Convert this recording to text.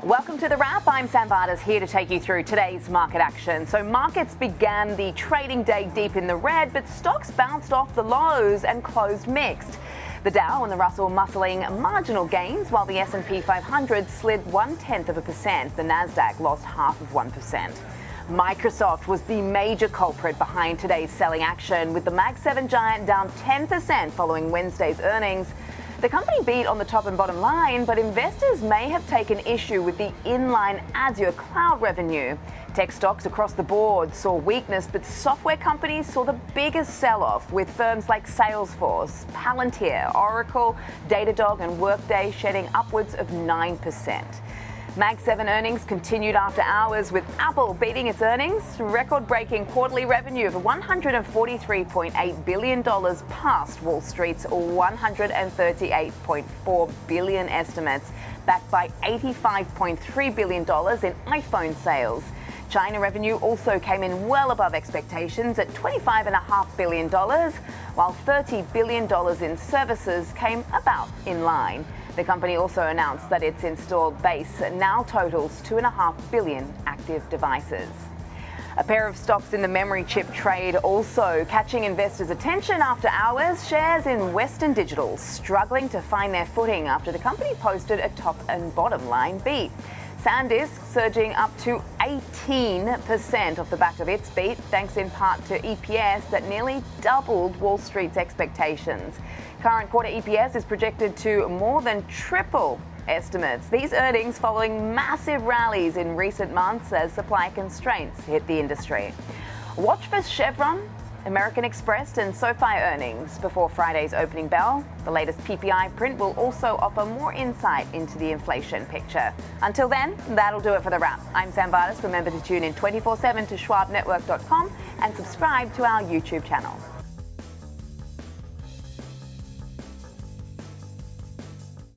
Welcome to The Wrap. I'm Vadas here to take you through today's market action. So markets began the trading day deep in the red, but stocks bounced off the lows and closed mixed. The Dow and the Russell muscling marginal gains, while the S&P 500 slid 0.1%. The Nasdaq lost 0.5%. Microsoft was the major culprit behind today's selling action, with the Mag 7 giant down 10% following Wednesday's earnings. The company beat on the top and bottom line, but investors may have taken issue with the inline Azure cloud revenue. Tech stocks across the board saw weakness, but software companies saw the biggest sell-off, with firms like Salesforce, Palantir, Oracle, Datadog and Workday shedding upwards of 9%. Mag 7 earnings continued after hours, with Apple beating its earnings, record-breaking quarterly revenue of $143.8 billion past Wall Street's $138.4 billion estimates, backed by $85.3 billion in iPhone sales. China revenue also came in well above expectations at $25.5 billion, while $30 billion in services came about in line. The company also announced that its installed base now totals 2.5 billion active devices. A pair of stocks in the memory chip trade also catching investors' attention after hours. Shares in Western Digital struggling to find their footing after the company posted a top and bottom line beat. SanDisk surging up to 18% off the back of its beat, thanks in part to EPS that nearly doubled Wall Street's expectations. Current quarter EPS is projected to more than triple estimates. These earnings following massive rallies in recent months as supply constraints hit the industry. Watch for Chevron, American Express and SoFi earnings before Friday's opening bell. The latest PPI print will also offer more insight into the inflation picture. Until then, that'll do it for The Wrap. I'm Vadas. Remember to tune in 24/7 to schwabnetwork.com and subscribe to our YouTube channel.